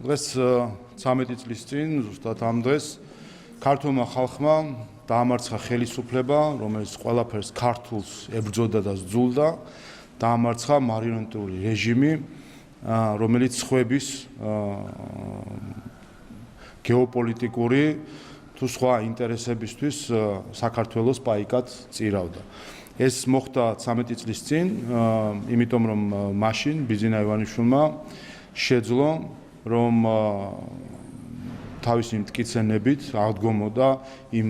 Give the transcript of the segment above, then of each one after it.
დღეს 13 წლის წინ, ზუსტად ამ დღეს, ქართულმა ხალხმა დაამარცხა ხელისუფლება, რომელიც ყველაფერს ქართულს ებრძოდა და სძულდა, დაამარცხა მარიონეტული რეჟიმი, რომელიც სხვების გეოპოლიტიკური თუ სხვა ინტერესებისთვის საქართველოს პაიკად წირავდა. ეს მოხდა 13 წლის წინ, იმიტომ რომ მაშინ ბიძინა ივანიშვილმა შეძლო, რომ თავისი მტკიცენებით აღდგომოდა იმ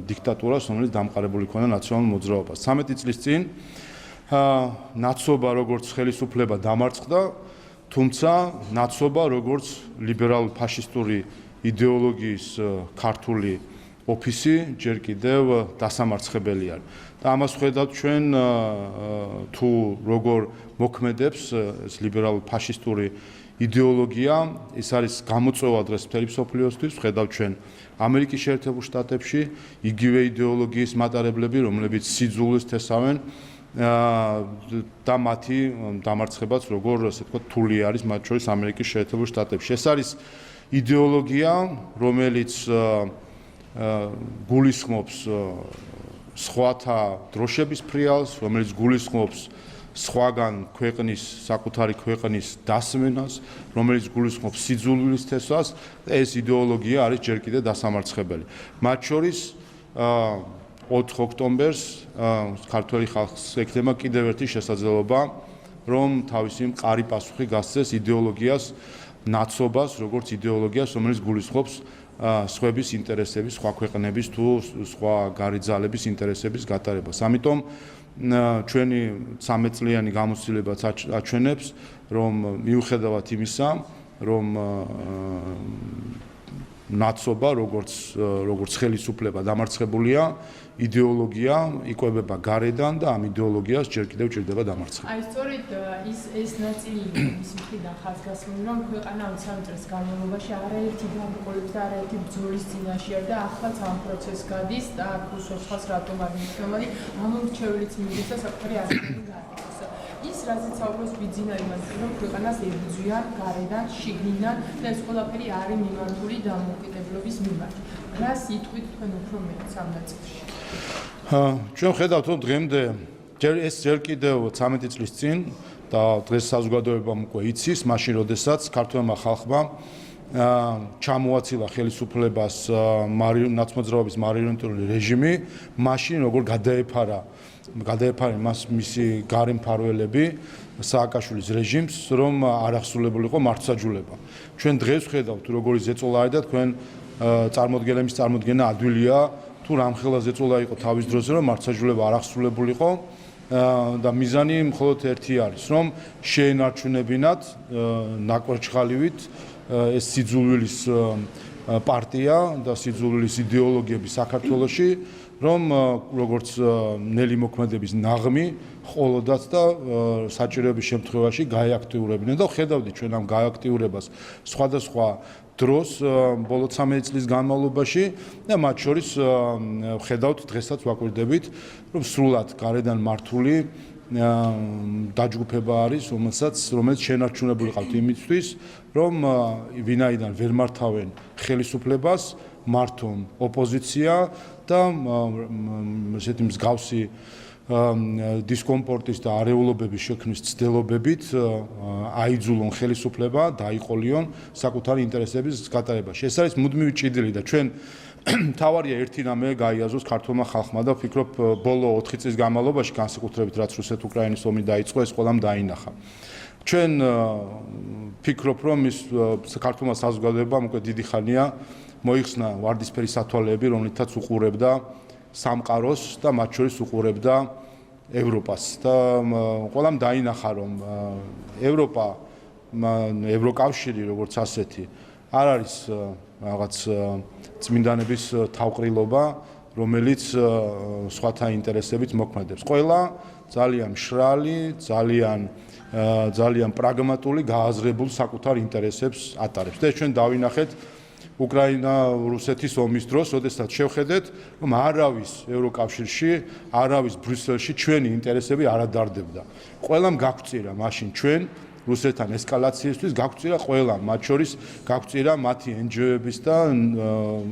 დიქტატურას, რომელიც დამყარებული ქონდა ნაციონალურ მოძრაობას. 13 წლის წინ ნაცობა როგორც ხელისუფლება დამარცხდა, თუმცა ნაცობა როგორც ლიბერალ-ფაშისტური იდეოლოგიის ქართული ოფისი ჯერ კიდევ დასამარცხებელი არის. და ამას ხედავთ ჩვენ თუ როგორ მოქმედებს ეს ლიბერალ-ფაშისტური იდეოლოგია, ეს არის გამოწვევა დღეს მთელი მსოფლიოსთვის, ხედავთ ჩვენ ამერიკის შეერთებულ შტატებში იგივე იდეოლოგიის მატარებლები, რომლებიც სიძულვეს თესავენ და მათი დამარცხებაც როგორ ასე ვთქვათ რთული არის მათ შორის ამერიკის შეერთებულ შტატებში. ეს არის იდეოლოგია, რომელიც გულისხმობს სხვათა დროშების ფრიალს, რომელიც გულისხმობს სხვაგან ქვეყნის, საკუთარი ქვეყნის დასმენას, რომელიც გულისხმობს სიძულვილის თესვას, ეს იდეოლოგია არის ჯერ კიდევ დასამარცხებელი. მათ შორის 4 ოქტომბერს ქართველი ხალხს ექნება კიდევ ერთი შესაძლებლობა, რომ თავისი მყარი პასუხი გასცეს იდეოლოგიას, ნაცობას, როგორც იდეოლოგიას, რომელიც გულისხმობს სხვების ინტერესების, სხვა ქვეყნების თუ სხვა გარიძალების ინტერესების გატარებას. ამიტომ ჩვენი 13 წლიანი გამოცდილებაც აჩვენებს, რომ მიუხედავად იმისა, რომ ნაცობა როგორც ხელისუფლება დამარცხებულია, იდეოლოგია იკვებება გარედან და ამ იდეოლოგიას ჯერ კიდევ ჭირდება დამარცხება. აი სწორედ ეს ნაწილი მისი მხრიდან ხაზგასმული, რომ ქვეყანა 13 წლის განმავლობაში არაერთი გამყოლების და არაერთი ბრძოლის წინაშე არის და ახლაც ამ პროცესს გადის და უსოცხას რატომ არ მნიშვნელოვანი ამორჩევლიც მიდის და საკუთარი აზრები გააკეთოს. ის რაზეც საუბრობს ბიძინა ივანიშვილი, რომ ქვეყანას ებრძვიან გარედან, შიგნიდან და ეს ყველაფერი არის მიმართული დამოუკიდებლობის მიმართ. რა სიტყვით თქვენ უფრო მეტ ამ ნაწილში? ჩვენ ხედავთ, რომ დღემდე ეს ჯერ კიდევ 13 წლის წინ და დღეს საზოგადოებამ უკვე იცის, მაშინ როდესაც ქართველმა ხალხმა ჩამოაცილა ხელისუფლებას ნაცმოძრაობის მარიონეტული რეჟიმი, მაშინ როგორ გადაეფარა მას მისი გარე მფარველები სააკაშვილის რეჟიმს, რომ არ აღსრულებულიყო მართლმსაჯულება. ჩვენ დღეს ხედავთ, როგორი ზეწოლა არის და თქვენ წარმოდგენების წარმოდგენა ადვილია, თუ რამხელა ზეწოლა იყო თავის დროზე, რომ მართლმსაჯულება არ აღსრულებულიყო და მიზანი მხოლოდ ერთი არის, რომ შეენარჩუნებინათ ნაკვერჩხალივით ეს სიძულვილის პარტია და სიძულვილის იდეოლოგიები საქართველოში, რომ როგორც ნელი მოქმედების ნაღმი ყოლოდაც და საჭიროების შემთხვევაში გაეაქტიურებინა და ხედავდით ჩვენ ამ გაეაქტიურებას სხვადასხვა დროს ბოლო 13 წლის განმავლობაში და მათ შორის ხედავთ დღესაც ვაკვირდებით, რომ სრულად გარედან მართული დაჯგუფება არის, რომელიც შენარჩუნებული ყავთ იმისთვის, რომ ვინაიდან ვერ მართავენ ხელისუფლებას, მართონ ოპოზიცია და ესეთი მსგავსი დისკომფორტის და არეულობების შექმნის ცდილობებით აიძულონ ხელისუფლება, დაიყოლიონ საკუთარი ინტერესების გატარებაში. ეს არის მუდმივი ჭიდილი და ჩვენ თავარია ერთი რამე გაიაზროს ქართულმა ხალხმა და ვფიქრობ ბოლო 4 წლის განმავლობაში განსაკუთრებით რაც რუსეთ-უკრაინის ომი დაიწყო, ეს ყველამ დაინახა. ჩვენ ვფიქრობ, რომ ის ქართულმა საზოგადოებამ უკვე დიდი ხანია მოიხსნა ვარდისფერი სათვალეები, რომლითაც უყურებდა სამყაროს და მათ შორის უყურებდა ევროპას და ყველამ დაინახა, რომ ევროკავშირი როგორც ასეთი არ არის რაღაც წმინდანების თავყრილობა, რომელიც სხვათა ინტერესებით მოქმედებს. ყველა ძალიან მშრალი, ძალიან პრაგმატული, გააზრებული საკუთარ ინტერესებს ატარებს. და ჩვენ დავინახეთ უკრაინა-რუსეთის ომის დროს, როდესაც შევხედეთ, რომ არავის ევროკავშირში, არავის ბრიუსელში ჩვენი ინტერესები არ ადარდებდა. ყველამ გაგვწირა მაშინ ჩვენ რუსეთთან ესკალაციისთვის, გაგვწირა ყველამ, მათ შორის გაგვწირა მათი NGO-ების და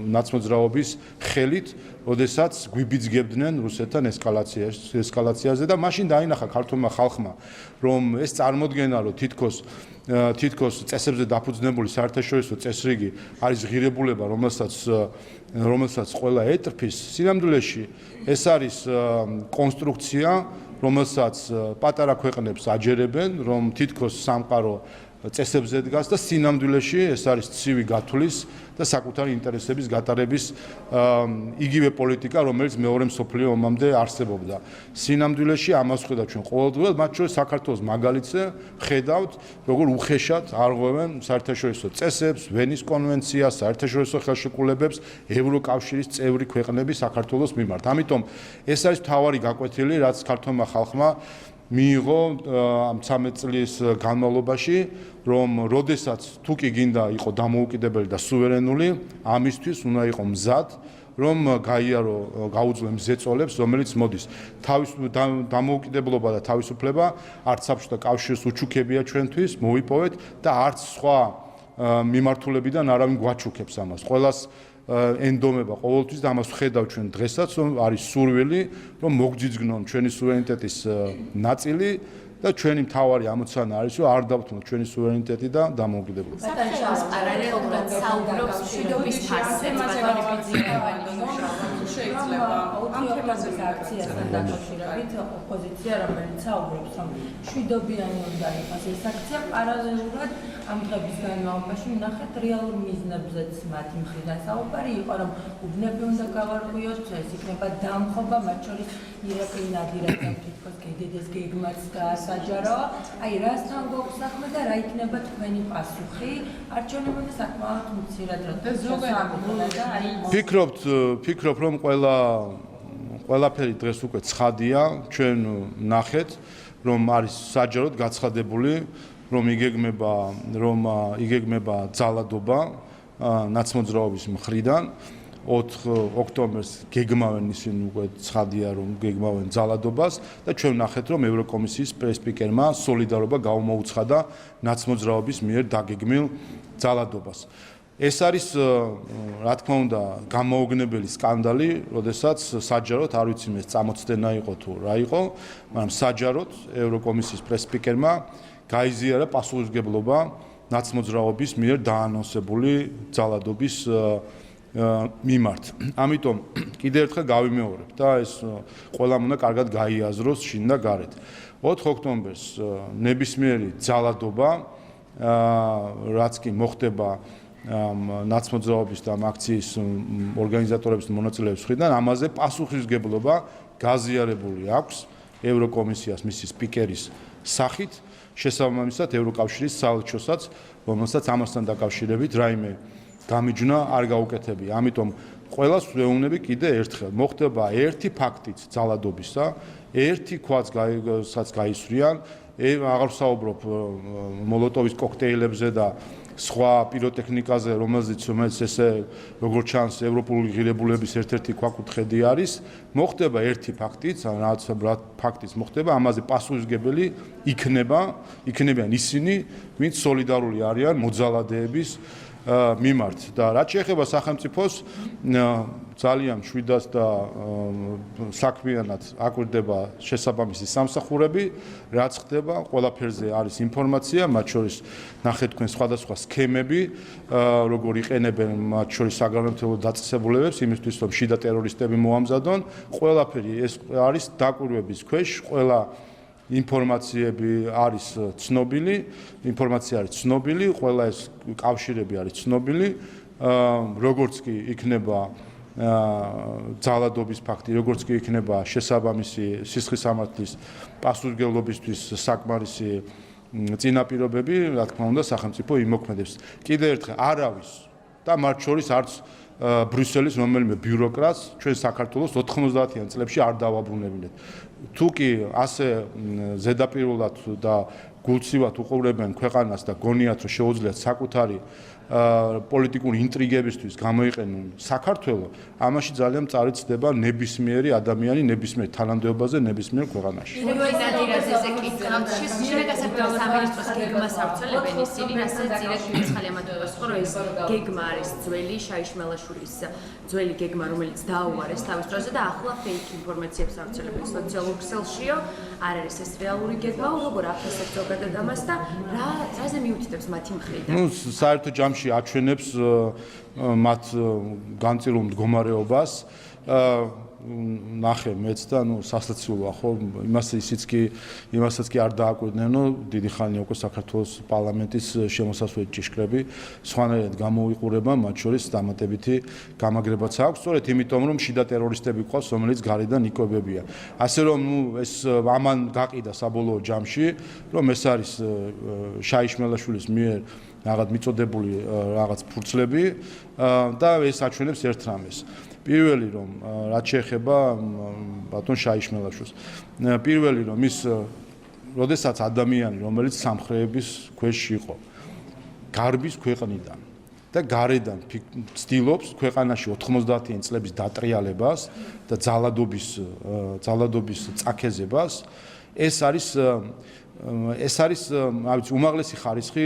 ნაცმოძრაობის ხელით, როდესაც გვიბიძგებდნენ რუსეთთან ესკალაციაზე და მაშინ დაინახა ქართულმა ხალხმა, რომ ეს წარმოდგენა, რომ თითქოს წესებზე დაფუძნებული საერთაშორისო წესრიგი არის ღირებულება, რომელსაც ყველა ეტრფის, სინამდვილეში ეს არის კონსტრუქცია, რომელსაც პატარა ქვეყნებს აჯერებენ, რომ თითქოს სამყარო წესებზე დგას და სინამდვილეში ეს არის ცივი გათვლის და საკუთარი ინტერესების გატარების იგივე პოლიტიკა, რომელიც მეორე მსოფლიო ომამდე არსებობდა. სინამდვილეში ამას ხედავთ ჩვენ ყოველდღიურად, მათ შორის საქართველოს მაგალითზე ხედავთ, როგორ უხეშად არღვევენ საერთაშორისო წესებს, ვენის კონვენციას, საერთაშორისო ხელშეკრულებებს ევროკავშირის წევრი ქვეყნები საქართველოს მიმართ. ამიტომ ეს არის მთავარი გაკვეთილი, რაც ქართულმა ხალხმა მიიღო ამ 13 წლის განმავლობაში, რომ როდესაც თუ კი გინდა იყო დამოუკიდებელი და სუვერენული, ამისთვის უნდა იყო მზად, რომ გაუძლო მზეწოლებს, რომელიც მოდის. დამოუკიდებლობა და თავისუფლება არც საბჭოთა კავშირის უჩუქებია ჩვენთვის, მოვიპოვეთ და არც სხვა მიმართულებიდან არავინ გვაჩუქებს ამას. ყველას ენდომება ყოველთვის და ამას ვხედავ ჩვენ დღესაც, რომ არის სურვილი, რომ მოგძიძგნონ ჩვენი სუვერენიტეტის ნაწილი და ჩვენი მთავარი ამოცანა არის, რომ არ დავთმოთ ჩვენი სუვერენიტეტი და დამოუკიდებლობა. საქართველოს პარალელურად საუბრობს მშვიდობის ფასზე, შეიძლება ამ თემაზე აქციასთან დაკავშირებით ოპოზიცია, რომელიც საუბრობს, რომ მშვიდობიანი უნდა იყოს ეს აქცია, პარალელურად ამ დღების განმავლობაში ვნახეთ რეალურ მიზნებზეც მათი მხრიდან საუბარი იყო, რომ უბნები უნდა გავარღვიოთ, ეს იქნება დამხობა, მათ შორის ირაკლი ნადირაძემ თითქოს გედედეს გეგმაც გაასაჯაროა. აი, რასთან გვაქვს საქმე და რა იქნება თქვენი პასუხი? არჩევნებამდე საკმაოდ მცირედ ფიქრობ, რომ ყველაფერი დღეს უკვე ცხადია, ჩვენ ნახეთ, რომ არის საჯაროდ გაცხადებული, რომ იგეგმება ძალადობა ნაცმოძრაობის მხრიდან. 4 ოქტომბერს გეგმავენ ისინი უკვე ცხადია, რომ გეგმავენ ძალადობას და ჩვენ ნახეთ, რომ ევროკომისიის პრესპიკერმა სოლიდარობა გაუმოუცხადა ნაცმოძრაობის მიერ დაგეგმილ ძალადობას. ეს არის, რა თქმა უნდა, გამოუგნებელი სკანდალი, როდესაც საჯაროდ, არ ვიცი მე წამოწდენა იყო თუ რა იყო, მაგრამ საჯაროდ ევროკომისიის პრესპიკერმა გაიზიარა პასუხისმგებლობა ნაცმოძრაობის მიერ დაანონსებული ძალადობის მიმართ. ამიტომ კიდევ ერთხელ გავიმეორებ და ეს ყველამ უნდა კარგად გაიაზროს შინ და გარეთ. 4 ოქტომბერს ნებისმიერი ძალადობა, რაც კი მოხდება ნაცმოძრაობის და აქციის ორგანიზატორების და მონაწილეების მხრიდან, ამაზე პასუხისმგებლობა გაზიარებული აქვს ევროკომისიას მისი სპიკერის სახით, შესაბამისად ევროკავშირის საელჩოსაც, რომელსაც ამასთან დაკავშირებით რაიმე გამიჯვნა არ გაუკეთებია. ამიტომ ყველას ვეუბნები კიდე ერთხელ, მოხდება ერთი ფაქტიც ძალადობისა, ერთი ქვაც გაისვრიან, აღარ ვსაუბრობ მოლოტოვის კოქტეილებზე და სხვა პიროტექნიკაზე, რომელიც ესე როგორც ჩანს ევროპული ღირებულების ერთ-ერთი ქვაკუთხედი არის, მოხდება ერთი ფაქტიც, რაც ფაქტიც მოხდება, ამაზე პასუხისმგებელი იქნებიან ისინი, ვინც სოლიდარული არიან მოძალადეების მიმართ და რაც შეეხება სახელმწიფოს ძალიან მშვიდად და საქმიანად აკვირდება შესაბამისი სამსახურები, რაც ხდება, ყველაფერზე არის ინფორმაცია, მათ შორის ნახეთ თქვენ სხვადასხვა სქემები, როგორ იყენებენ მათ შორის საგანმანათლებლო დაწესებულებებს იმისთვის, რომ შიდა ტერორისტები მოამზადონ, ყველაფერი ეს არის დაკვირვების ქვეშ, ყველა ინფორმაციები არის ცნობილი, ყველა ეს კავშირები არის ცნობილი, როგორც კი იქნება ძალადობის ფაქტი, როგორც კი იქნება შესაბამისი სისხლის სამართლის პასუხისმგებლობისთვის საკმარისი წინაპირობები, რა თქმა უნდა, სახელმწიფო იმოქმედებს. კიდევ ერთხელ, არავის და მათ შორის არც ბრიუსელის რომელიმე ბიუროკრატს ჩვენ საქართველოს 90-იან წლებში არ დავაბრუნებინეთ. თუ კი ასე ზედაპირულად და გულცივად უყურებენ ქვეყანას და გონიათ რომ შეუძლიათ საკუთარი პოლიტიკური ინტრიგებისთვის გამოიყენონ საქართველოს, ამაში ძალიან მწარი ცდება ნებისმიერი ადამიანი ნებისმიერ თანამდებობაზე ნებისმიერ ქვეყანაში. პირველი ნადირაძეზე კითხავთ, შინაგანსაკუთრების სამინისტროს გეგმას ავრცელებენ ისინი, რასაც წილად მიხალე ამადობას ხო, რომ ეს გეგმა არის ძველი შაიშმელაშვილის ძველი გეგმა, რომელიც დააუარეს თავის დროზე და ახლა ფეიქ ინფორმაციებს ავრცელებენ სოციალურ ქსელშიო. არ არის ეს რეალური გეგმა, როგორ აფასებს ზოგადად ამას და რაზე მიუთითებს მათი მხრიდან? ნუ საერთო ჯამში აჩვენებს მათ განწილულ მდგომარეობას. ნახე მეც და სასაცილოა ხო იმასაც კი არ დააკვირდნენ რომ დიდი ხანია უკვე საქართველოს პარლამენტის შემოსასვლელი ჭიშკრები სხვანაირად გამოიყურება მათ შორის დამატებითი გამაგრებაც აქვს სწორედ იმიტომ რომ შიდა ტერორისტები ყავს რომელიც გარედან იკვებებიან ასე რომ ეს ამან გაყიდა საბოლოო ჯამში რომ ეს არის შაიშმელაშვილის მიერ რაღაც მიწოდებული რაღაც ფურცლები და ეს აჩვენებს ერთ რამეს პირველი რომ რაც შეეხება ბატონ შაიშმელაშვილს პირველი რომ ის როდესაც ადამიანი რომელიც სამხრეების ქვეშ იყო გარბის ქვეყნიდან და გარედან ცდილობს ქვეყანაში 90-იან წლების დატრიალებას და ძალადობის წაქეზებას ეს არის უმაღლესი ხარისხი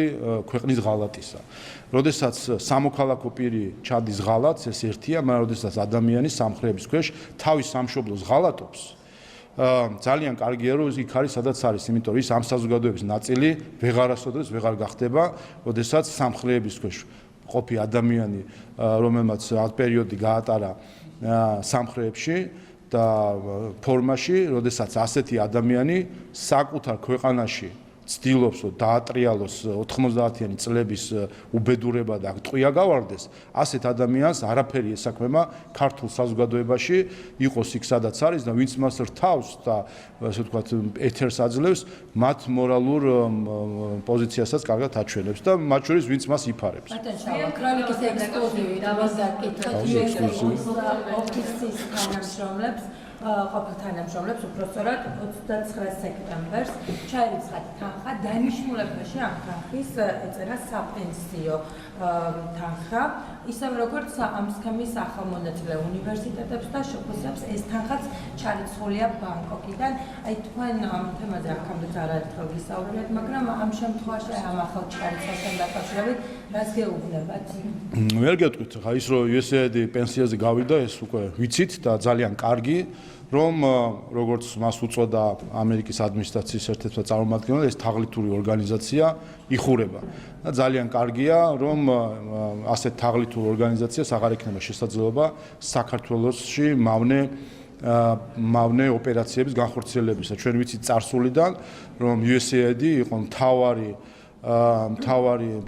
ქვეყნის ღალატისა. როდესაც სამოქალაქო პირი ჩადის ღალატს, ეს ერთია, მაგრამ როდესაც ადამიანი სამხრეების ქვეშ თავის სამშობლოს ღალატობს, ძალიან კარგია რომ იქ არის სადაც არის, იმიტომ რომ ის ამ საზოგადოების ნაწილი ვეღარასოდეს ვეღარ გახდება, როდესაც სამხრეების ქვეშ ყოფი ადამიანი, რომელმაც ამ პერიოდი გაატარა სამხრეებში და ფორმაში, როდესაც ასეთი ადამიანი საკუთარ ქვეყანაში ცდილობს რომ დაატრიალოს 90-იანი წლების უბედურება და ტყვია გავარდეს, ასეთ ადამიანს არაფერი ესაქმება ქართულ საზოგადოებაში, იყოს იქ სადაც არის და ვინც მას რთავს და ასე ვთქვათ ეთერს აძლევს, მათ მორალურ პოზიციასაც კარგად აჩვენებს და მათ შორის ვინც მას იფარებს. ქრონიკის ექსკლუზივი დავაზარკეთ ოფისის თანამშრომლებს ყოფილ თანამშრომლებს უпростоრად 29 სექტემბერს ჩაირიცხათ თანხა დანიშნულებაში ამ თანხის ეწერა საპენსიო თანხა ისევე როგორც ამ სქემის ახალმონაწილე უნივერსიტეტებს და შეხვედრებს ეს თანხაც ჩარიცხულია ბანკოკიდან აი თქვენ ამ თემაზე აქამდე არაერთხელ ვისაუბრეთ მაგრამ ამ შემთხვევაში ამ ახალ ჩარიცხვასთან დაკავშირებით რას გეუბნებათ? ვერ გეტყვით ხა ის რომ USAID პენსიაზე გავიდა ეს უკვე ვიცით და ძალიან კარგი რომ როგორც მას უწოდა ამერიკის ადმინისტრაციის ერთ-ერთი წარმომადგენელი ეს თაღლითური ორგანიზაცია იხურება და ძალიან კარგია რომ ასეთ თაღლითურ ორგანიზაციას აღარ ექნება შესაძლებლობა საქართველოში მავნე ოპერაციების განხორციელებისა ჩვენ ვიცით წარსულიდან რომ USAID იყო მთავარი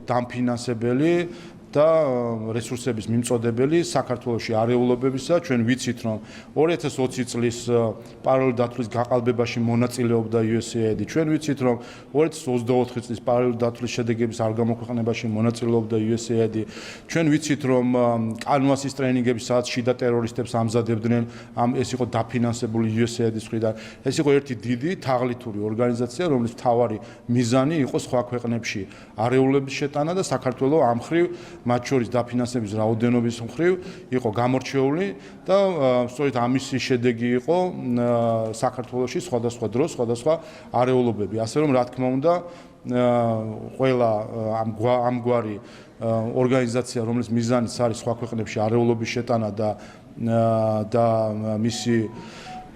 დამფინანსებელი და რესურსების მიმწოდებელი საქართველოში არეულობებისა ჩვენ ვიცით რომ 2020 წლის პარალელური დათვლის გაყალბებაში მონაწილეობდა USAID ჩვენ ვიცით რომ 2024 წლის პარალელური დათვლის შედეგების არ გამოქვეყნებაში მონაწილეობდა USAID ჩვენ ვიცით რომ კანვასის ტრენინგები სადაც შიდა ტერორისტებს ამზადებდნენ ეს იყო დაფინანსებული USAID-ის მხრიდან ეს იყო ერთი დიდი თაღლითური ორგანიზაცია რომლის მთავარი მიზანი იყო სხვა ქვეყნებში არეულობის შეტანა და საქართველოს ამ მხრივ მათ შორის დაფინანსების რაოდენობის მხრივ იყო გამორჩეული და სწორედ ამისი შედეგი იყო საქართველოში სხვადასხვა დროს სხვადასხვა არეულობები ასე რომ რა თქმა უნდა ყველა ამგვარი ორგანიზაცია რომლის მიზანიც არის სხვა ქვეყნებში არეულობის შეტანა და მისი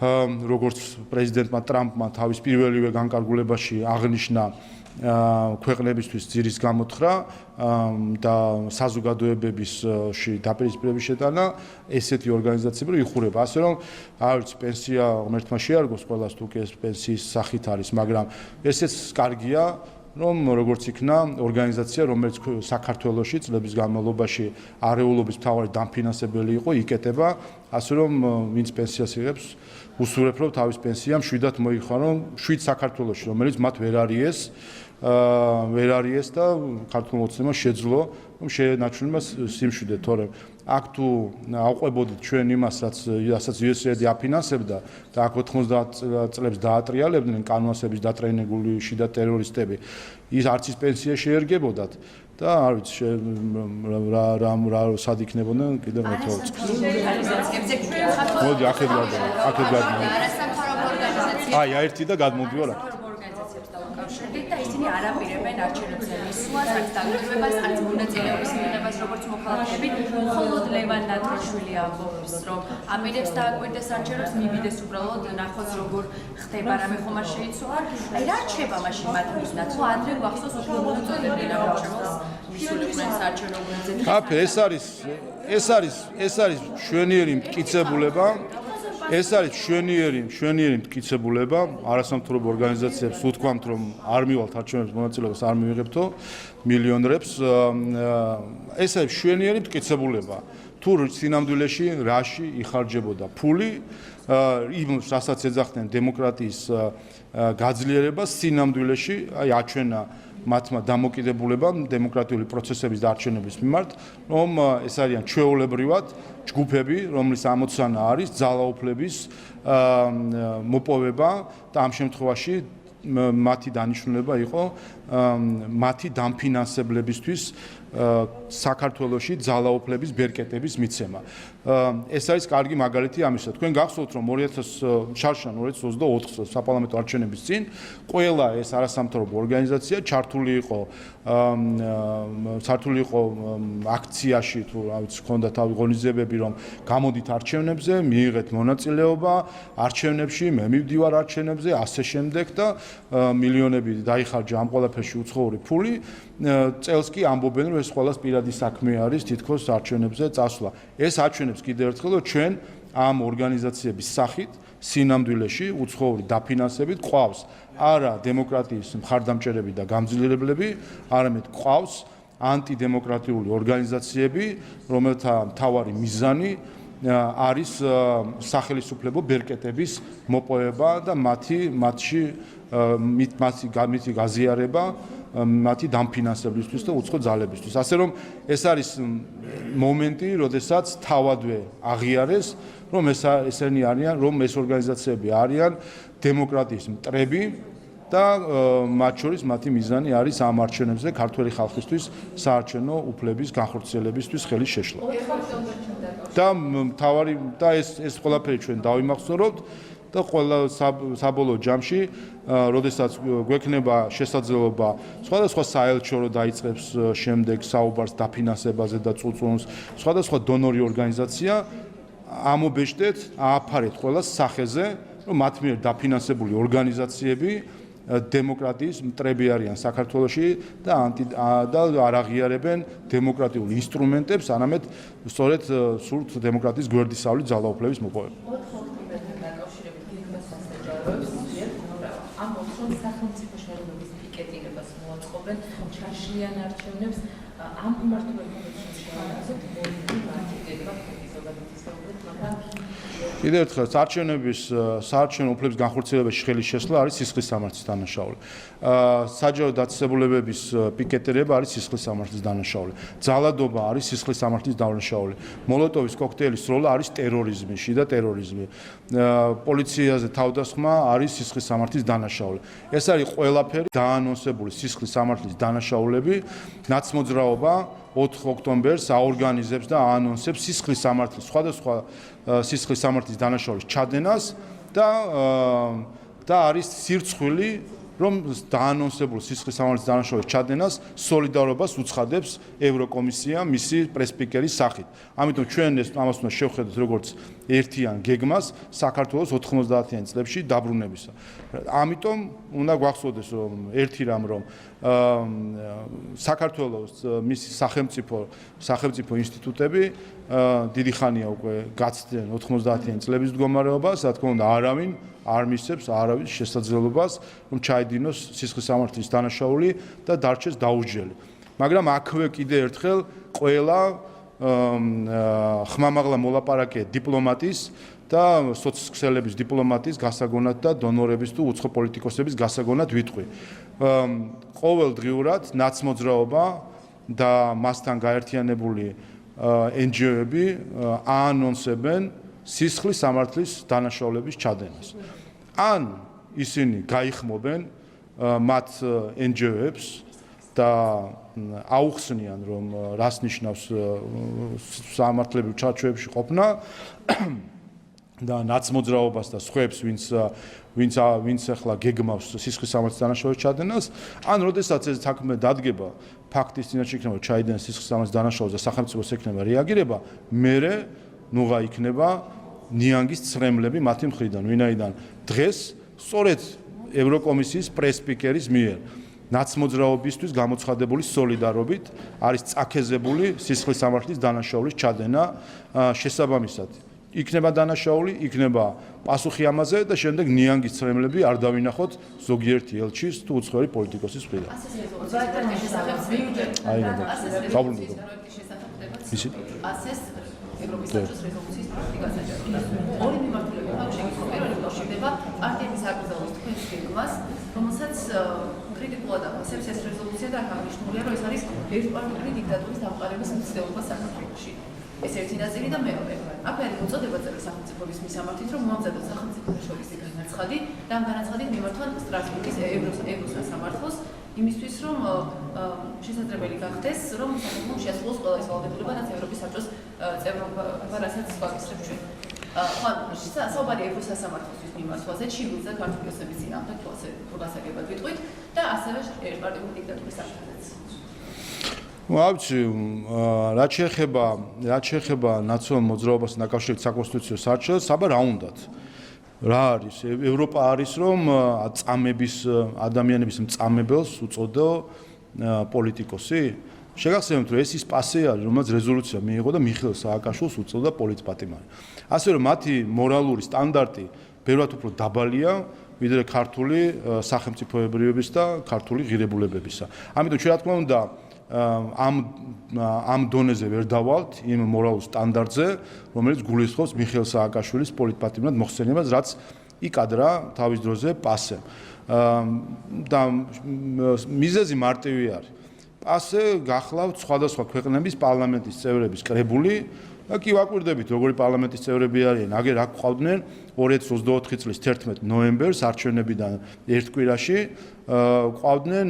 როგორც პრეზიდენტმა ტრამპმა თავის პირველივე განკარგულებაში აღნიშნა ქვეყნებისთვის ძირის გამოთხრა და საზოგადოებებისში დაპირისპირების შეტანა ესეთი ორგანიზაციები იხურება ასე რომ არ ვიცი პენსია ღმერთმა შეარგოს ყველას თუ კი ეს პენსიის სახით არის მაგრამ ესეც კარგია რომ როგორც იქნა ორგანიზაცია რომელიც საქართველოში წლების განმავლობაში არეულობის მთავარი დამფინანსებელი იყო იკეტება ასე რომ ვინც პენსიას იღებს უსურვებ რომ თავის პენსია მშვიდად მოიხარო მშვიდ საქართველოში რომელიც მათ ვერ არიეს ვერ არიეს და ქართულ მოცემას შეძლო რომ შეენაჩუნება სიმშვიდე, თორემ აქ თუ ავყვებოდით ჩვენ იმას, რასაც USAID აფინანსებდა და აქ 90 წლებს დაატრიალებდნენ კანონსების დატრენებული შიდა ტერორისტები, ის არც ის პენსია შეერგებოდათ და არ ვიცი რა სად იქნებოდნენ კიდევ მეთოდი. მოდი აქეთ გადმოვიდეთ. აი, ერთი და გადმოვიდივარ აქ. და ისინი არ აპირებენ არჩევნებზე მისვლას, არც დაგეგმებას, არც მონაწილეობის მიღებას, როგორც მოქალაქეები. მხოლოდ ლევან ნატროშვილი ამბობს, რომ ამირებს დააკვირდეს არჩევნებს, მივიდეს უბრალოდ ნახოს როგორ ხდება, რამე ხომ არ შეიცვალა. აი რა რჩება მაშინ მათ მიზნად? თუ ადრე გვახსოვს უფრო მოუწოდებდნენ არჩევნებს, მისულიყნენ საარჩევნო გუნდზე. აფე, ეს არის შვენიერი მტკიცებულება. ეს არის შვენიერი მტკიცებულება, არასამთავრობო ორგანიზაციებს უთქვამთ, რომ არ მივალთ არჩევნებს მონაწილეობას, არ მივიღებთო მილიონერებს. ეს არის შვენიერი მტკიცებულება. თუ სინამდვილეში რაში იხარჯებოდა ფული, იმ რასაც ეძახდნენ დემოკრატიის გაძლიერებას, სინამდვილეში აი აჩვენა მათმა დამოკიდებულებამ დემოკრატიული პროცესების დარჩენების მიმართ, რომ ეს არიან ჩვეულებრივად ჯგუფები, რომლის ამოცანა არის ძალაუფლების მოპოვება და ამ შემთხვევაში მათი დანიშნულება იყო მათი დამფინანსებლებისთვის საქართველოში ძალაუფლების ბერკეტების მიცემა. ეს არის კარგი მაგალითი ამისა. თქვენ გახსოვთ, რომ 2024 წელს საპარლამენტო არჩევნების წინ ყველა ეს არასამთავრობო ორგანიზაცია ჩართული იყო აქციაში, თუ რა ვიცი, ჰქონდა თავი ღონისძიებები, რომ გამოდით არჩევნებზე, მიიღეთ მონაწილეობა არჩევნებში, მე მივდივარ არჩევნებზე, ასე შემდეგ და მილიონები დაიხარჯა ამ ყველაფერში უცხოური ფული. წელს კი ამბობენ, რომ ეს ყველას პირადი საქმე არის, თითქოს არჩევნებზე წასვლა. ეს აჩვენებს კიდევ ერთხელ, რომ ჩვენ ამ ორგანიზაციების სახით სინამდვილეში უცხოური დაფინანსებით ყავს არა დემოკრატიის მხარდამჭერები და გამძლიერებლები, არამედ ყავს ანტიდემოკრატიული ორგანიზაციები, რომელთა მთავარი მიზანი არის სახელისუფლებო ბერკეტების მოპოვება და მათი გაზიარება, მათი დამფინანსებლისთვის და უცხო ძალებისთვის. ასე რომ ეს არის მომენტი, როდესაც თავადვე აღიარეს, რომ ესენი არიან, რომ ეს ორგანიზაციები არიან დემოკრატიის მტრები და მათ შორის მათი მიზანი არის ამ არჩევნებზე ქართველი ხალხისთვის საარჩევნო უფლების განხორციელებისთვის ხელის შეშლა. და ეს ყველაფერი ჩვენ დავიმახსოვროთ და ყველა საბოლოო ჯამში, როდესაც გვექნება შესაძლებლობა სხვადასხვა საელჩო რო დაიწყებს შემდეგ საუბარს დაფინანსებაზე და წუწუნს, სხვადასხვა დონორი ორგანიზაცია ამობეჭდეთ, ააფარეთ ყველა სახეზე, რომ მათ მიერ დაფინანსებული ორგანიზაციები დემოკრატიის მტრები არიან საქართველოში და არ აღიარებენ დემოკრატიულ ინსტრუმენტებს, არამედ სწორედ სურთ დემოკრატიის გვერდისავლის ძალაუფლების მოპოვება. ამბობს, რომ სახელმწიფო შეერაგების პიკეტირებას მოაწყობენ ჩაშლიან არჩევნებს ამ მიმართულებებით შევანაცვლოთ კიდევ ერთხელ საარჩევნო უფლების განხორციელებაში ხელის შესვლა არის სისხლის სამართლის დანაშაული. საჯარო დაწესებულებების პიკეტირება არის სისხლის სამართლის დანაშაული. ძალადობა არის სისხლის სამართლის დანაშაული. მოლოტოვის კოქტეილის როლა არის ტერორიზმი, შიდა ტერორიზმი. პოლიციაზე თავდასხმა არის სისხლის სამართლის დანაშაული. ეს არის ყველაფერი დაანონსებული სისხლის სამართლის დანაშაულები, ნაცმოძრაობა 4 ოქტომბერს აორგანიზებს და აანონსებს სისხლის სამართლის სხვადასხვა სისხლის სამართლის დანაშაულის ჩადენას და არის სირცხვილი, რომ დაანონსებულ სისხლის სამართლის დანაშაულის ჩადენას სოლიდარობას უცხადებს ევროკომისია მისი პრესპიკერის სახით. ამიტომ ჩვენ ამას უნდა შევხედოთ როგორც ერთიან გეგმას საქართველოს 90-იან წლებში დაბრუნებისა. ამიტომ უნდა გვახსოვდეს რომ ერთი რამ რომ საქართველოს მისი სახელმწიფო ინსტიტუტები დიდი ხანია უკვე გაცდნენ 90-იან წლების მდგომარეობას, რა თქმა უნდა არავინ არ მისცემს არავის შესაძლებლობას რომ ჩაედინოს სისხლის სამართლის დანაშაული და დარჩეს დაუსჯელი. მაგრამ აქვე კიდე ერთხელ ყველა ხმამაღლა მოლაპარაკე დიპლომატის და სოციქსელების დიპლომატის გასაგონად და დონორების თუ უცხო პოლიტიკოსების გასაგონად ვიტყვი. ყოველდღიურად ნაცმოძრაობა და მასთან გაერთიანებული NGO-ები აანონსებენ სისხლის სამართლის დანაშაულების ჩადენას. ან ისინი გაიხმობენ მათ NGO-ებს და აუხსნიან, რომ რას ნიშნავს სამართლებრივ ჩარჩოებში ყოფნა და ნაცმოძრაობას და სხვებს, ვინც ახლა გეგმავს სისხლის სამართლის დანაშაულების ჩადენას, ან როდესაც ეს საქმე დადგება ფაქტის წინაშე იქნება ჩაიდენენ სისხლის სამართლის დანაშაულს და სახელმწიფოს ექნება რეაგირება, მერე ნუღა იქნება ნიანგის ცრემლები მათი მხრიდან, ვინაიდან დღეს სწორედ ევროკომისიის პრეს-სპიკერის მიერ ნაცმოძრაობისთვის გამოცხადებული სოლიდარობით არის წაქეზებული სისხლის სამართლის დანაშაულის ჩადენა შესაბამისად. იქნება დანაშაული, იქნება პასუხი ამაზე და შემდეგ ნიანგის ცრემლები არ დავინახოთ ზოგიერთი ელჩის თუ უცხოელი პოლიტიკოსის მხრიდან. ევროპის საბჭოს რეზოლუციის პრაქტიკაზე. ორი მიმართულებით აქვს შეგიძლია პირველი უკავშირდება პარტიების აკრძალვის თქვენს გეგმას, რომელსაც კრიტიკულად ახასებს ეს რეზოლუცია და აღნიშნულია, რომ ეს არის ერთპარტიული დიქტატურის დამყარების მცდელობა საქართველოში. ეს ერთი ნაწილი და მეორე. აქ არის მოწოდება წერილ სახელმწიფოების მისამართით, რომ მოამზადოს სახელმწიფოთა შორისი განაცხადი და ამ განაცხადით მიმართონ სტრასბურგის ევროსასამართლოს იმისთვის, რომ შესაძლებელი გახდეს, რომ საქართველოს შეასრულოს ყველა ის ვალდებულება, რაც ევროპის საბჭოს წევრობა, რასაც გვაკისრებს ჩვენ. საუბარი ევროსასამართლოსთვის მიმართვაზე, ჩინურს და ქართული ოსების წინააღმდეგ გასაგებად ვიტყვით და ასევე ერთპარტიული დიქტატურის საფრთხეც. ავჩი, რაც შეეხება ნაციონალურ მოძრაობასთან დაკავშირებით საკონსტიტუციო საარჩევნებს, აბა რა უნდათ? რა არის? ევროპა არის, რომ წამების ადამიანების მწამებელს უწოდო პოლიტიკოსი? შეგახსენებთ, რომ ეს ის პასე არის, რომელსაც რეზოლუცია მიიღო და მიხეილ სააკაშვილს უწოდა პოლიტპატიმარი. ასე რომ მათი მორალური სტანდარტი ბევრად უფრო დაბალია, ვიდრე ქართული სახელმწიფოებრიობის და ქართული ღირებულებებისა. ამიტომ ჩვენ რა თქმა უნდა ამ დონეზე ვერ დავალთ იმ მორალურ სტანდარტზე, რომელიც გულისხმობს მიხეილ სააკაშვილის პოლიტპატიმრად მოხსენებას, რაც იკადრა თავის დროზე პასე. და მიზეზი მარტივი არის. პასე გახლავთ სხვადასხვა ქვეყნების პარლამენტის წევრების კრებული და კი ვაკვირდებით, როგორი პარლამენტის წევრები არიან, აგერ აქ ყავდნენ 2024 წლის 11 ნოემბერს არჩევნებიდან ერთ კვირაში ყავდნენ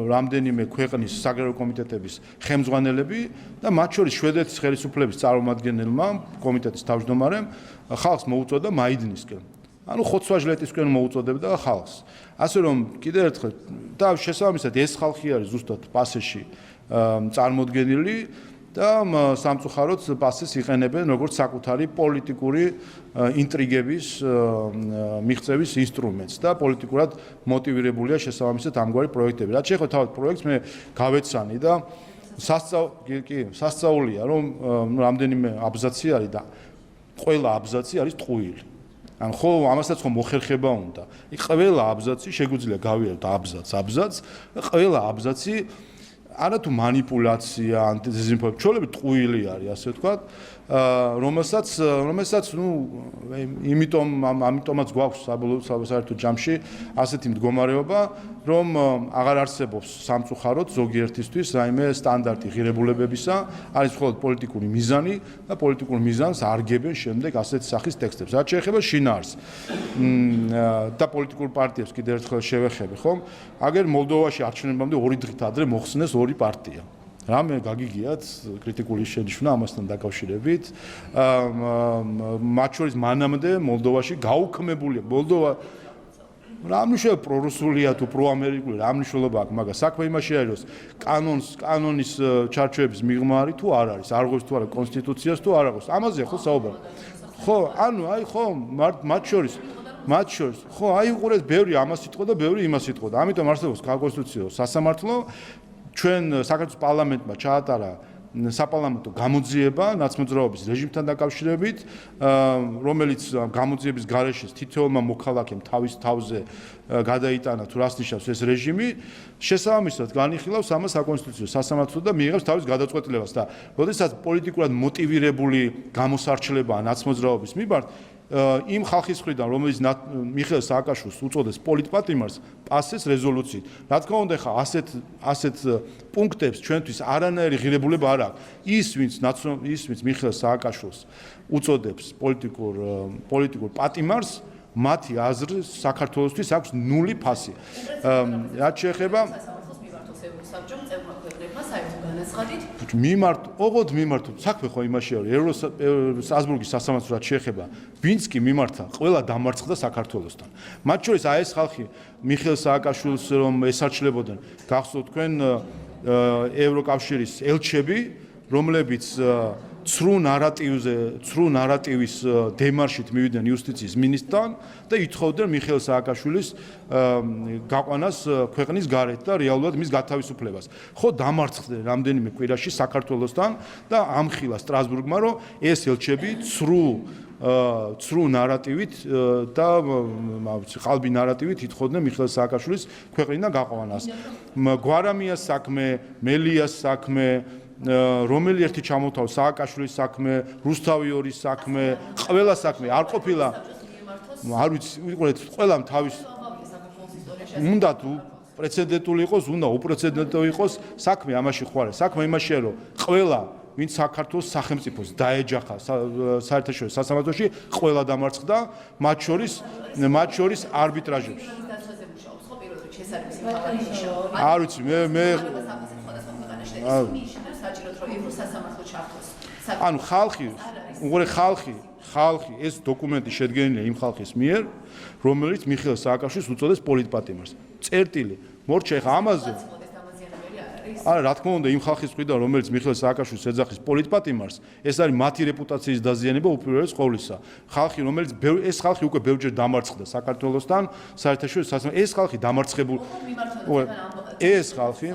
რამდენიმე ქვეყნის საგარეო კომიტეტების ხელმძღვანელები და მათ შორის შვედეთის ხელისუფლების წარმომადგენელმა კომიტეტის თავმჯდომარემ ხალხს მოუწოდა მაიდნისკენ. ანუ ხოცვაჟლეტისკენ მოუწოდებდა ხალხს. ასე რომ კიდევ ერთხელ და შესაბამისად ეს ხალხი არის ზუსტად პასეში წარმოდგენილი და სამწუხაროდ პასეს იყენებენ როგორც საკუთარი პოლიტიკური ინტრიგების მიღწევის ინსტრუმენტს და პოლიტიკურად მოტივირებულია შესაბამისად ამგვარი პროექტები. რაც შეეხება თავად პროექტს, მე გავეცანი და სასწაულია, რომ რამდენიმე აბზაცი არის და ყველა აბზაცი არის ტყუილი. ან ხო ამასაც ხო მოხერხება უნდა. იქ ყველა აბზაცი შეგვიძლია გავიაროთ აბზაც, ყველა აბზაცი არათუ მანიპულაცია, დეზინფორმაცია, ჩვეულები ტყუილი არის, ასე ვთქვათ, რომელსაც ამიტომაც გვაქვს საერთო ჯამში ასეთი მდგომარეობა, რომ აღარ არსებობს სამწუხაროდ ზოგიერთისთვის რაიმე სტანდარტი ღირებულებებისა, არის მხოლოდ პოლიტიკური მიზანი და პოლიტიკურ მიზანს არგებენ შემდეგ ასეთი სახის ტექსტებს. რაც შეეხება შინაარსს და პოლიტიკურ პარტიებს კიდევ ერთხელ შევეხები, ხომ? აგერ მოლდოვაში არჩევნებამდე 2 დღით ადრე მოხსნეს 2 პარტია. რამე გაგიგიათ კრიტიკული შენიშვნა ამასთან დაკავშირებით. მათ შორის მანამდე მოლდოვაში გაუქმებულია მოლდოვა რა მნიშვნელობა პრორუსულია თუ პროამერიკული რა მნიშვნელობა აქვს, მაგრამ საქმე იმაში არის, რომ კანონის ჩარჩოების მიღმა არის თუ არ არის, არ ღვევს თუ არა კონსტიტუციას თუ არ ღვევს. ამაზე ხო საუბარი. ხო, ანუ აი ხო მათ შორის ხო აი უყურეთ ბევრი ამას იტყვა და ბევრი იმას იტყვა და ამიტომ არსებობს საკონსტიტუციო სასამართლო ჩვენ საქართველოს პარლამენტმა ჩაატარა საპარლამენტო გამოძიება ნაცმოძრაობის რეჟიმთან დაკავშირებით, რომელიც გამოძიების გარეშე თითოეულმა მოქალაქემ თავის თავზე გადაიტანა თუ რას ნიშნავს ეს რეჟიმი, შესაბამისად განიხილავს ამას საკონსტიტუციო სასამართლო და მიიღებს თავის გადაწყვეტილებას და როდესაც პოლიტიკურად მოტივირებული გამოსარჩელებაა ნაცმოძრაობის მიმართ, იმ ხალხის მხრიდან, რომელიც მიხეილ სააკაშვილს უწოდეს პოლიტპატიმარს, პასეს რეზოლუციით. რა თქმა უნდა, ხა ასეთ პუნქტებს ჩვენთვის არანაირი ღირებულება არ აქვს. ის, ვინც მიხეილ სააკაშვილს უწოდებს პოლიტიკურ პატიმარს, მათი აზრით საქართველოსთვის აქვს ნული ფასი. რაც შეეხება საბჭომ წევრმა ქვეყნებმა საერთო განაცხადით ოღონდ მიმართო საქმე ხო იმაში არის სტრასბურგის სასამართლოს რაც შეეხება ვინც კი მიმართა ყველა დამარცხდა საქართველოსთან მათ შორის აი ეს ხალხი მიხეილ სააკაშვილს რომ ესარჩლებოდნენ გახსოვთ თქვენ ევროკავშირის ელჩები რომლებიც ცრუ ნარატივის დემარშით მივიდნენ იუსტიციის მინისტრთან და ითხოვდნენ მიხეილ სააკაშვილის გაყვანას ქვეყნის გარეთ და რეალურად მის გათავისუფლებას. ხო დამარცხდნენ რამდენიმე კვირაში საქართველოსთან და ამხილა სტრასბურგმა რომ ეს ელჩები ცრუ ნარატივით და ყალბი ნარატივით ითხოვდნენ მიხეილ სააკაშვილის ქვეყნიდან გაყვანას. გვარამიას საქმე, მელიას საქმე რომელი ერთი ჩამოთავს სააკაშვილის საქმე, რუსთავიორის საქმე, ყველა საქმე არ ყოფილა. არ ვიცი, უყურეთ, ყველამ თავის უნდა პრეცედენტული იყოს, უნდა უპრეცედენტო იყოს საქმე ამაში ხო არის. საქმე იმაშია, რომ ყველა ვინც საქართველოს სახელმწიფოს დაეჯახა საერთაშორისო სასამართლოში, ყველა დამარცხდა, მათ შორის არბიტრაჟებში. არ ვიცი, მე ანუ ხალხი ეს დოკუმენტი შედგენილია იმ ხალხის მიერ, რომელიც მიხეილ სააკაშვილს უწოდეს პოლიტპატიმარს. წერტილი მორჩა ხა ამაზე არა რა თქმა უნდა იმ ხალხის მხრიდან რომელიც მიხეილ სააკაშვილს ეძახის პოლიტპატიმარს ეს არის მათი რეპუტაციის დაზიანება უპირველეს ყოვლისა. ხალხი რომელიც ეს ხალხი უკვე ბევრჯერ დამარცხდა საქართველოსთან საერთაშორისო სასამართლოში ეს ხალხი დამარცხებული ეს ხალხი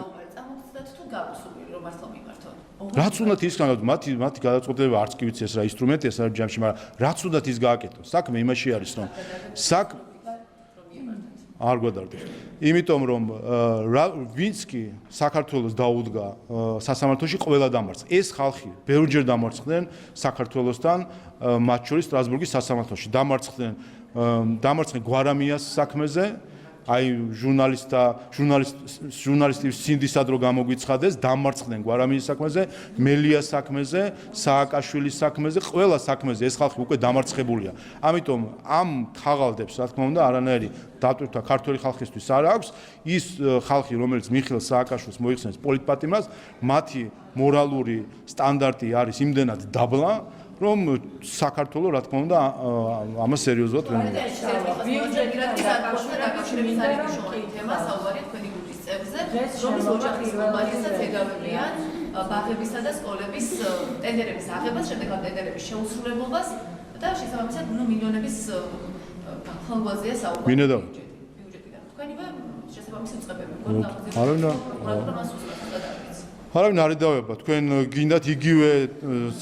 რაც უნდათ ის განაგდო მათი გადაწყვეტილება არც კი ვიცი ეს რა ინსტრუმენტია ეს არის ჯამში მაგრამ რაც უნდათ ის გააკეთოს საქმე იმაში არის რომ არ გვადარდებს იმიტომ რომ ვინც კი საქართველოს დაუდგა სასამართლოში ყველა დამარცხდა ეს ხალხი ბევრჯერ დამარცხდნენ საქართველოსთან მათ შორის სტრასბურგის სასამართლოში დამარცხდნენ გვარამიას საქმეზე აი ჟურნალისტის სინდისად რო გამოგვიცხადეს დამარცხდნენ გვარამიის საქმეზე, მელიას საქმეზე, სააკაშვილის საქმეზე, ყველა საქმეზე ეს ხალხი უკვე დამარცხებულია. ამიტომ ამ თაღალდებს, რა თქმა უნდა, არანაირი დატვირთვა ქართული ხალხისთვის არ აქვს. ის ხალხი, რომელიც მიხეილ სააკაშვილს მოიხსენებს პოლიტპატიმარს, მათი მორალური სტანდარტი არის იმდენად დაბლა, რომ საქართველოს რა თქმა უნდა ამას სერიოზულად ვერ მიიღებს. რომლის ოჯახის კომპანიასაც ეგავებიან ბაღებისა და სკოლების ტენდერების აღებას, შემდეგ ამ ტენდერების შეუსრულებლობას და შესაბამისად მილიონების ხალხაზეა საუბარი. ბიუჯეტიდან. თქვენივე შესაბამისი უწყებები არავინ არ ედავება თქვენ გინდათ იგივე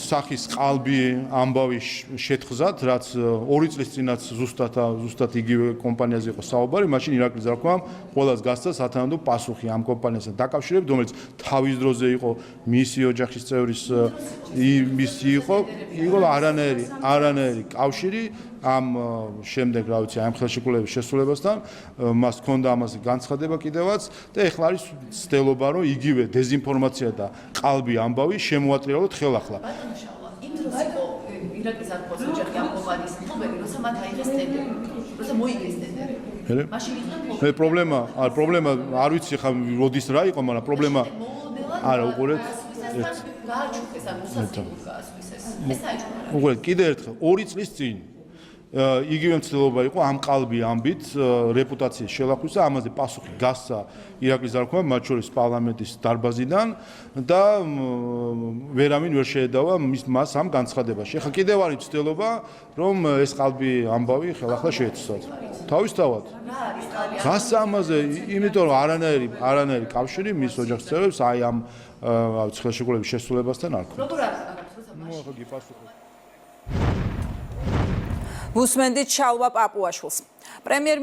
სახის ყალბი ამბავი შეთხზათ რაც 2 წლის წინაც ზუსტად იგივე კომპანიაზე იყო საუბარი მაშინ ირაკლი ზარქვამ ყველას გასცა სათანადო პასუხი ამ კომპანიასთან დაკავშირებით რომელიც თავის დროზე იყო მისი ოჯახის წევრის მისი იყო არანაირი კავშირი ამ შემდეგ რა ვიცი ამ ხელშეკრულების შესრულებასთან მას ჰქონდა ამაზე განცხადება კიდევაც და ეხლა არის ცდელობა რომ იგივე დეზინფორმაცია და ყალბი ამბავი შემოატრიალოთ ხელახლა. იმ დროს იყო ირაკლი ზარქვას ოჯახი ამ კომპანიის მფლობელი, როცა მათ აიღეს ტენდერი, როცა მოიგეს ტენდერი. მაშინ იყო პრობლემა არ ვიცი ხა როდის რა იყო, მაგრამ პრობლემა არა უყურეთ გააჩუქეს ამ უსასრულოდ გაასვისეს. ეს აიჩუქა. უყურეთ კიდე ერთხელ 2 წლის წინ იგივე მცდელობა იყო ამ ყალბი ამბით რეპუტაციის შელახვისა ამაზე პასუხი გასცა ირაკლი ზარქვამ მათ შორის პარლამენტის დარბაზიდან და ვერავინ ვერ შეედავა მას ამ განცხადებაში. ახლა კიდევ არის მცდელობა რომ ეს ყალბი ამბავი ხელახლა შეეცვალათ. თავისთავად გასცა ამაზე იმიტომ რომ არანაირი კავშირი მის ოჯახის წევრებს აი ამ ხელშეკრულების შესრულებასთან არ ქონდა. როგორ არის ახლა გიპასუხებ უსმენდით შალვა პაპუაშვილს. პრემიერ